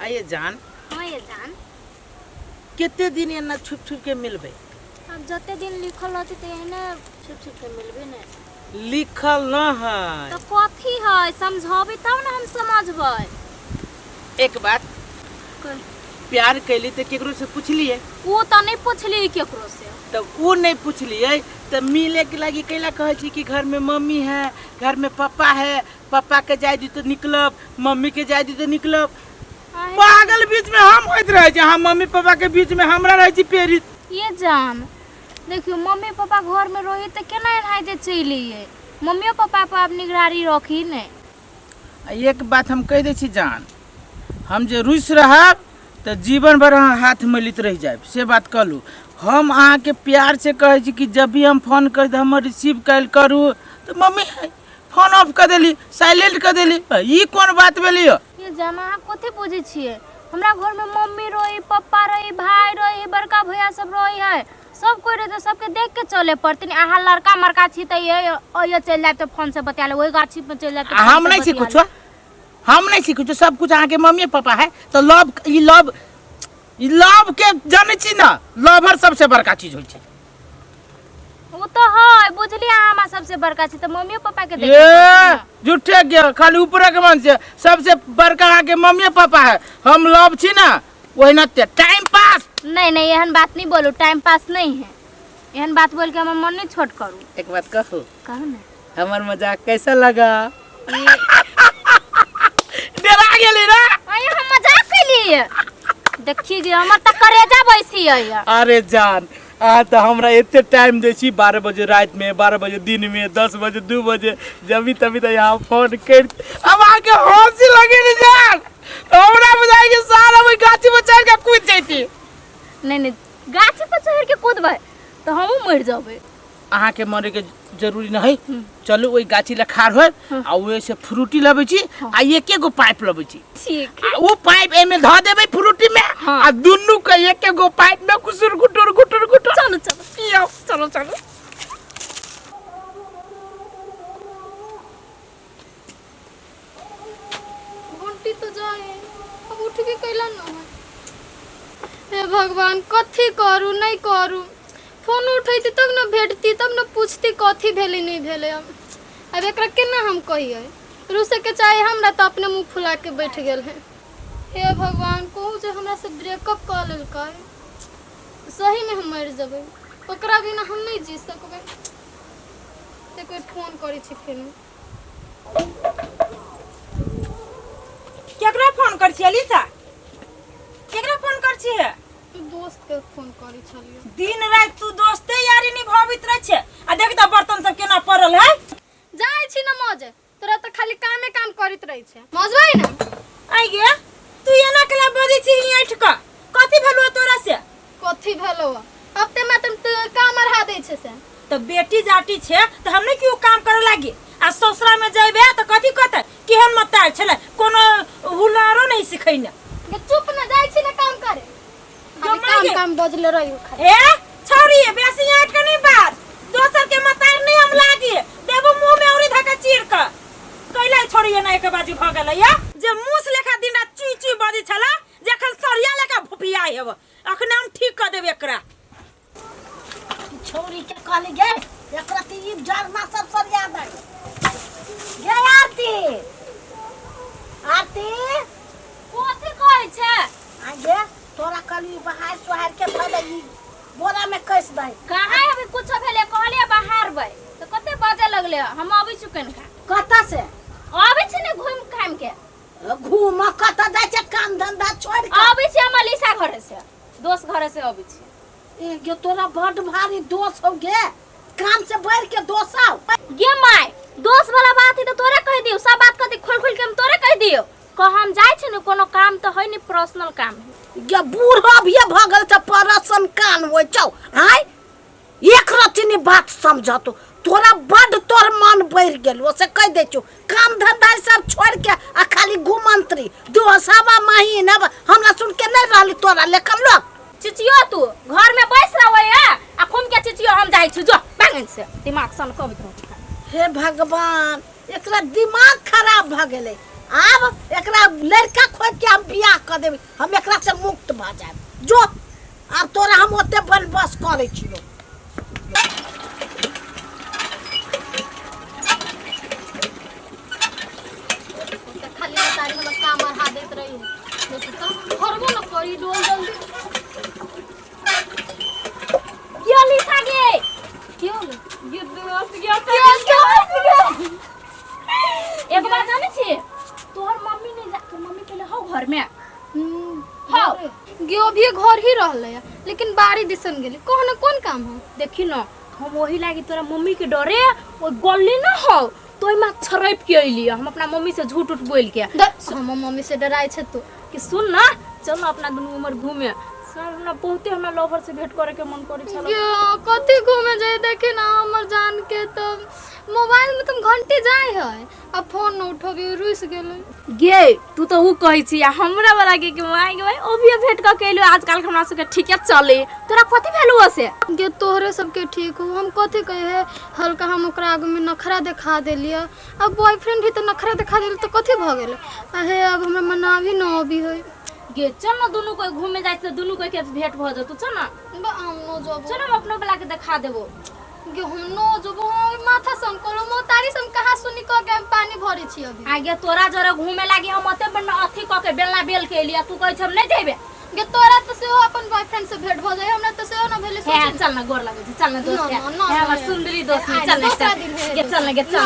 आइए जान। हाँ ये जान। कितने दिन एना छुप छुप के मिलबे? अब जते दिन लिखल होती ते ने छुप छुप के मिलबे ने। लिखल न है तो कथी है समझाबी तब ना हम समझबै। एक बात, प्यार कैली तो केकरो से पूछलिए? वो तो नहीं पूछली केकरो से। तब वो नहीं पूछलिए तो मिले के लगी कैला कहे छी कि घर में मम्मी है, घर में पापा है, पापा के जाय दी तो निकलब, मम्मी के जाय दी तो निकलब। पागल बीच में हम होइत रहे छी, हम मम्मी पापा के बीच में हमरा रहे छी पेरी। ये जान देखियो मम्मी पापा घर में रही तो केना एनाइ दे चलिए। मम्मी पापा पर आप निगरानी रखी ने। एक बात हम कह दे छी जान, हम जे रुस रहब तो जीवन भर हाथ मिलित रह जाए से बात कहलू। हम अहाँ के प्यार से कहे छी कि जब भी हम फोन कर दे हम रिसीव कैल करू तो मम्मी फोन ऑफ कर देली, साइलेंट कर देली। ई कौन बात भेली? ये जान अहाँ कथी बुझे छिए? हमरा घर में मम्मी रही, पापा रही, भाई रही, बड़का भैया सब रही है, सब कोई रहे तो सबके देख के चले पड़ती। अहाँ लड़का मरका छी त ये चल जाए तो फोन से बता ले, वही गाछी पे चल जाए तो हम नहीं सीखू छो, हम नहीं सीखू छो, सब कुछ अहाँ के मम्मी पापा है तो लव के जाने छी ना, लवर सबसे बड़का चीज होय छै। वो तो है बुझली, हमारा सबसे बड़का चीज तो मम्मी पापा के ये झूठे के खाली ऊपर के मन से सबसे बड़का अहाँ के मम्मी पापा है, हम लव छी ना वही न टाइम पास। नहीं नहीं एहन बात नहीं बोलू, टाइम पास नहीं है। एहन बात बोल के हम मन नहीं छोट करू। एक बात कहू, कहू ना हमार मजाक कैसा लगा? डरा गेली ना? अरे हम मजाक कैली, देखी जे हमर त करेजा बैसी है। अरे जान आ तो हमरा इतने टाइम दे छी, 12 बजे रात में, 12 बजे दिन में, 10 बजे 2 बजे, जब तभी तो यहाँ फोन कर अब आके हंसी लगे नी जान। हमरा बुझाई के सारा वही गाछी में चढ़ के कूद जैती। नहीं नहीं गाछी पर चढ़ के कूदबै तो हमहू मर जाबे। अहाँ के मरे के जरूरी नहीं, चलो वही गाछी ला खार होय आ ओए से फ्रूटी लबे छी आ एके गो पाइप लबे छी। ठीक है वो पाइप एमे ध देबे फ्रूटी में आ दुन्नु के एके गो पाइप में कुसुर गुटुर गुटुर गुटुर चलो चलो पियो। चलो चलो घंटी तो जाए अब उठ के कैला न है। हे भगवान कथी करू नहीं करू, फोन उठैती तब न भेटती, तब न पूछती कथी भेले नहीं भेले। अब एकरा केना हम कहिए, रुसे के चाहे हमरा तो अपने मुंह फुला के बैठ गेल है। हे भगवान कहू जे हमरा से ब्रेकअप कर लेलकै, सही में हम मर जेबै, ओकरा बिना हम नहीं जी सकबै। ते कोई फोन करै छी फेर केकरा फोन कर छी अलीसा? केकरा फोन कर छी? दोस्त के फोन करै छलिए। दिन रात तू दोस्ते यारी निभावित रह छे। आ देख त बर्तन सब केना पड़ल है। जाय छी न मौज, तोरा त खाली कामे काम करित रहै छे। मौजबै न आई गे तू एना केला बजै छी ऐठ क? कथि भेलौ तोरा से? कथी भेलो अब ते मतलब तू काम अरहा दै छे से। तो बेटी जाटी छे तो हम नहीं क्यों काम करे लागी? आ ससुरा में जइबे तो कथि कहते केहन मतार छले, कोनो हुनरो नहीं सिखैने। के चुप न जाय छी न काम करे, खाली काम काम बजले रहियो खाली। ए छोरी बेसी ऐठ के नहीं बात, दोसर के मतार नहीं हम लागी देबो मुंह में औरी धका चीर क। कैला छोरी ना एक बाजी भ गेलै या जे मूस लेखा दिन रात चुई चुई बजै छला, जखन सरिया लेखा भुपिया हेब अखने हम ठीक क देब एकरा। छोरी के कहली गे एकरा ती जरना सब सरिया दे गे। आरती आरती कथी कहै छे? आगे तोरा कहली बाहर सोहर के भले ई बोरा में कस दे। कहां अभी कुछ भेले कहलिए बाहर बे तो कते बाजे लगले हम आबै छु कनका। कता से आबै छी ने घूम खाम के? घूम कता जाय छे काम धंधा छोड़ के? आबै छी हम अलीसा घरे से, दोस्त घरे से आबै छी। ए गे तोरा बड़ भारी दोष हो गे, काम से बढ़ के दोष आओ गे माय। दोस्त वाला बात ही तो तोरे कह दियो, सब बात कथी खोल खोल के हम तोरे कह दियो। कह हम जाय छी न कोनो काम तो है नि, पर्सनल काम है। गे बूढ़ा भी भगल त परसन कान हो छौ। हाय एक रतिनी बात समझ तो तोरा बड़ तोर मन बढ़ गेल, ओसे कह दे छु काम धंधा सब छोड़ के आ खाली घुमंत्री दोसवा महीना हमरा सुन के नहीं रहली तोरा लेखन लोग। चिचियो तू घर में बैस रहै है आ घूम के चिचियो हम जाय छी जो बांगन से दिमाग सन कवित रह। हे भगवान एकरा दिमाग खराब भ गेले। अब एकरा लड़का खोज के हम बियाह कर देब, हम एकरा से मुक्त भ जाब। जो अब तोरा हम ओते बनबस करे छियो। खाली तारी हम काम बढ़ा देत रही है, लेकिन तो करबो न करी डोल जल्दी। गेली सागे क्यों गे? ये दोस्त गया एक बात जाने छी, तोहर मम्मी ने जाके मम्मी पहले हो घर में हाँ गियो भी घर ही रहले है, लेकिन बारी दिसन गेली कोन कोन काम हो। देखी न हम वही लागी तोरा मम्मी के डरे ओ गल्ली न हो तोय में छरैप के अइली। हम अपना मम्मी से झूठ उठ बोल के हम मम्मी से डराई छे तू कि सुन ना चल ना अपना दुनू उमर घूमे। सर ना बहुते हमरा लवर से भेंट करे के मन करै छल। कथी घूमे जाए देखे ना हमर जान के तो मोबाइल में तुम घंटे जाए है, अब फोन न उठोबी रुस गेले। गे तू तो उ कहै छी हमरा वाला के मोबाइल के भाई ओ भी भेंट क के एलो। आजकल हमरा सब के ठीक है चले, तोरा कथी भेलु से गे तोहरे सबके ठीक हो, हम कथी कहे है हल्का हम ओकरा आगे में नखरा दिखा देलिए। अब बॉयफ्रेंड भी तो नखरा दिखा देल तो कथी भ गेले। अहे अब हमरा मना भी न अभी है। गे चल ना दुनू कोई घूमे जाय त दुनू कोई के भेंट भ जतु। चल ना हम न जब चल हम अपना वाला के दिखा देबो। गे हम न जब माथा सम करो मो तारी सम कहा सुनी क के पानी भरे छी अभी। आगे तोरा जरे घूमे लागी हम अते बन अथी क के बेलना बेल के लिया, तू कहै छ हम नहीं जेबे। गे तोरा तो से अपन बॉयफ्रेंड से भेंट भ जाए, हमरा तो से न भेले। है चल ना गोर लागे चल ना दोस्त है हमर सुंदरी दोस्त है। चल ना गे चल ना गे चल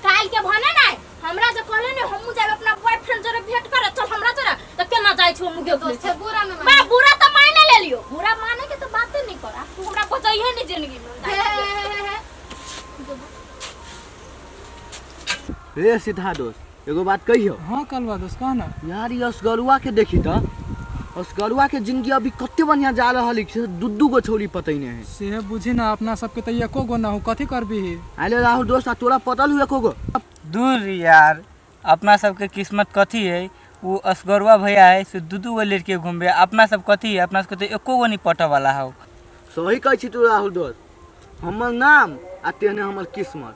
काल के भने ना हमरा जे कहले ने हम जाब अपना बॉयफ्रेंड जरे भेंट करे। चल हमरा जरे त केना जाय छ हम गे दोस्त है बुरा न बा बुरा त माने ले लियो, बुरा माने के तो बात नहीं कर। तू हमरा बचाइए नहीं जिंदगी में। रे सीधा दोस्त एगो बात कहियो। हाँ कलवा दोस्त कह ना यार ये असगरुआ के देखी त असगरुआ के जिंदगी अभी कते बढ़िया जा रहल है। दुद्दू गो छोरी पतैने है से बुझी ना अपना सबके तो एको गो ना हो, कथी करबी। आले राहुल दोस्त तोरा पतल हुए एको गो। दूर यार अपना सबके किस्मत कथी है, वो असगरुआ भैया है से दू गो लड़के घूमबे। अपना सब कथी है, अपना सबके तो एको गो नहीं पट वाला हो। सही कहै छी तू राहुल दोस्त, हमर नाम आ तेने हमर किस्मत।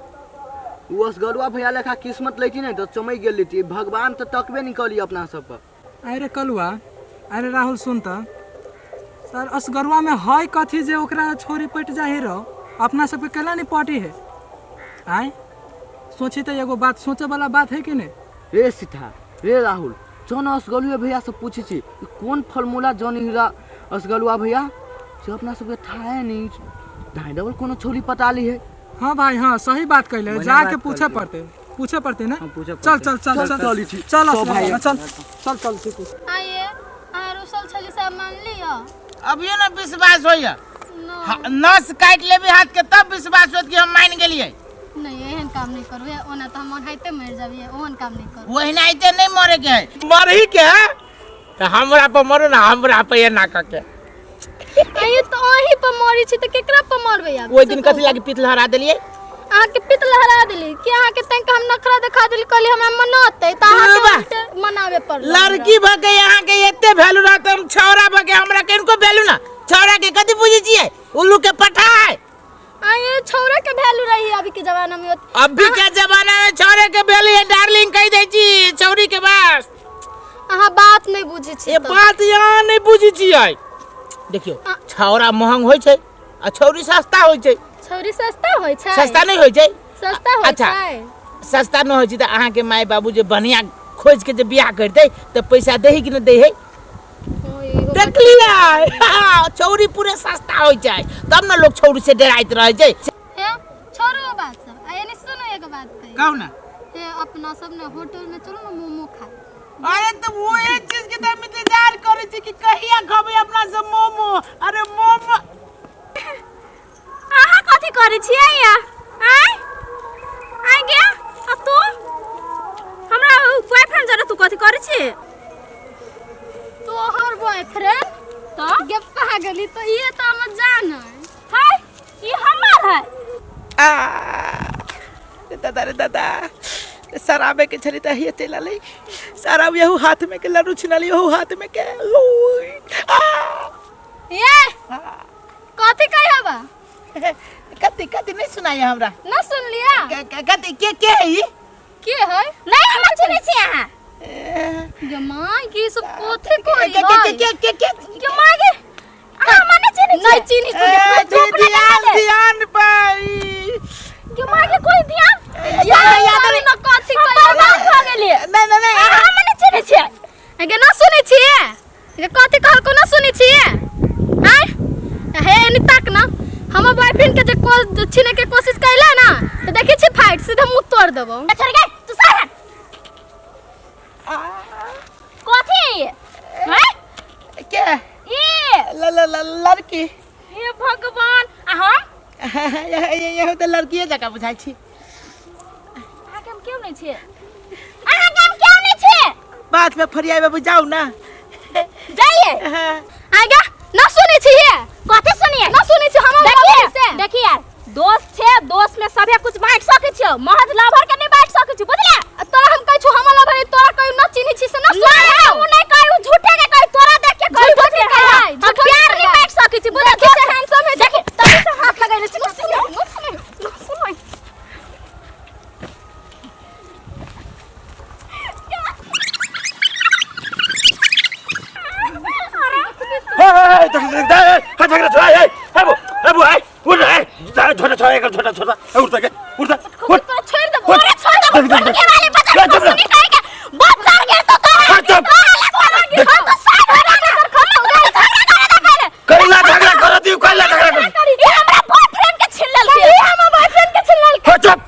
वो असगरुआ भैया लेखा किस्मत लेकिन नहीं तो चमक गेल लेती। भगवान तो तकबे नहीं करी अपना सब पर। अरे कलुआ अरे राहुल सुन त सर असगरुआ में है कथी जे ओकरा छोरी पट जाही रहो, अपना सबके केला नहीं पटी है। आय सोची तो एगो बात सोचे वाला बात है कि नहीं। रे सीधा रे राहुल जौन असगरुआ भैया से पूछे छी कौन फॉर्मूला जौन हीरा असगरुआ भैया से अपना सबके थाहे नहीं ढाई डबल कोनो छोरी पता ली है। हाँ भाई हाँ सही बात कहले, जाके पूछे पड़ते ना। चल चल चल चल चल भाई चल चल चल सीखू। आइए रुसल छली सब मान लियो। अभियो न विश्वास होइया, नस काट लेबे हाथ के तब विश्वास होत कि हम मान गेलिए। नहीं एहन काम नहीं करबे, ओना तो हम हाइते मर जाबिए, ओहन काम नहीं कर। वही नाइते नहीं मरे के है, मरही के है तो हमरा पर मरो ना, हमरा पे ये ना के। आइए तो अही पर मरी छी त केकरा पर मरबे यार। ओइ दिन कथि लागी पीत लहरा देलिए। आहा के पित लहरा देली कि आहा के तंक हम नखरा दिखा देली, कहली हमरा मनाते त आहा के मनावे पर। लड़की भगे यहाँ के एते वैल्यू रहत, हम छौरा भगे हमरा किनको वैल्यू ना। छौरा के कथि बुझी छिए, उल्लू के पठाय। आइए छौरा के वैल्यू रही अभी के जमाना में। अभी के जमाना में छौरे के वैल्यू है डार्लिंग कह दै छी छौरी के बस। आहा बात नहीं बुझी छी, ये बात यहाँ नहीं बुझी छिए। देखियो छौरा महंग होय छै आ छौरी सस्ता होय छै। छौरी सस्ता होय छै, सस्ता नहीं होय छै। सस्ता होय अच्छा छै, सस्ता न होय छै त अहाँ के माय बाबू जे बढ़िया खोज के जे बियाह करते त पैसा देही कि न देही। देख लिया छौरी पूरे सस्ता होय छै तब न लोग छौरी से डराइत रह छै। हे छोरो बात सब आइए नहीं सुनो एक बात कही। कहू ना हे अपना सब ने होटल में चलो ना मोमो खाए। अरे तो वो एक चीज के त इंतजार करे छी कि कहिया खबे अपना सब मोमो। अरे मोमो आहा कथी करे छियै या आय आय गे अब तू हमरा बॉयफ्रेंड जरे तू कथी करे छी। तोहर बॉयफ्रेंड तो गे पागली तो ये तो हम जान है। हाय ई हमर है। दादा रे दादा शराबे के छली त हिते लाले शराब यहू हाथ में के लड्डू छिनाली यहू हाथ में के ये कथी कही हबा कति कति नहीं सुनाई हमरा ना सुन लिया। कति के है ई के है नहीं हम सुनै छी अहाँ माँ के सब कोथे कोई के माँ के माने चिनी नहीं चिनी ध्यान पाई माँ के कोई ध्यान याद न कथि कइला भ गेलिए नहीं माने चिनी छिए के न सुनै छिए के कथि कहल को न सुनै छिए आय हे नि तक ना हमर बॉयफ्रेंड के जे छीने के कोशिश कैला ना तो देखि छी फाइट सीधा मुंह तोड़ देबो छोड़ गए तू सारा कथि हैं के ई लड़की हे भगवान अहाँ ये तो लड़कीए जका बुझाई छी अहाँ के हम क्यों नहीं छिए अहाँ के हम क्यों नहीं छिए बात में फरियाई में बुझाऊ ना जाइए आएगा ना सुनी छिए कथि सुनिए ना सुनी छी हम देखिए यार दोस्त छे दोस्त में सभे कुछ बांट सकै छियो महज लवर के नहीं बांट सकै छी बुझले तोरा हम कहै छु हम लवर तोरा कहियो न चिनी छी से न सुनी हम नहीं कहू झूठे के कहै तोरा देख के कहै झूठे कहै हम प्यार नहीं बांट सकै छी बुझले कैसे हैंडसम है देखि तभी से हाथ लगाइले छी न सुनी छोड़ दे अरे छोड़ दे के वाले बच्चा को सुनी कहे के बहुत चढ़ गया तो हम तो साथ हो रहा कैला झगड़ा कर दियो कैला झगड़ा कर ये हमरा बॉयफ्रेंड के छिलल के ये हमर बॉयफ्रेंड के छिलल के चुप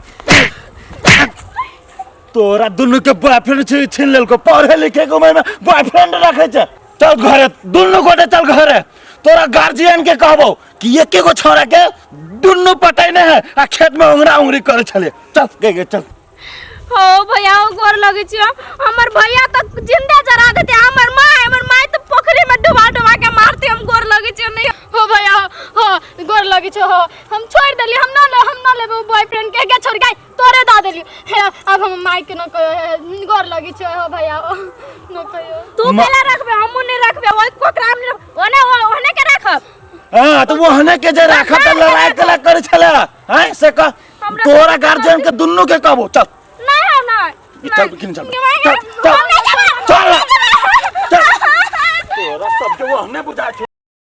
तोरा दुनु के बॉयफ्रेंड छीन लेल को पढ़े लिखे को में बॉयफ्रेंड रखे छ चल घरे दुनु गोटे चल घरे तोरा गार्जियन के कहबो कि एके गो छोरा के दुनु पटाइने है आ खेत में उंगरा उंगरी करे छले चल के चल हो भैया गोर लगे छी हमर भैया तक जिंदा जरा देते हमर माय तो पोखरी में डुबा के मारते हम गोर लगे छी नहीं हो भैया हो गोर लगे छी हो हम छोड़ देली हम ना लेबो बॉयफ्रेंड के छोड़ गई तोरे दा देली अब हम माय के न गोर लगे छी हो भैया न कहियो तू केला रखबे हम नहीं रखबे ओइ कोकराम ओने के रखब हां तो वो हने के जे राखा त लड़ाई कला करे छले हैं से का तोरा गार्जियन के दुनु के कहबो चल चल बिकिन चल चल तोरा सब जो वो हमने बुझा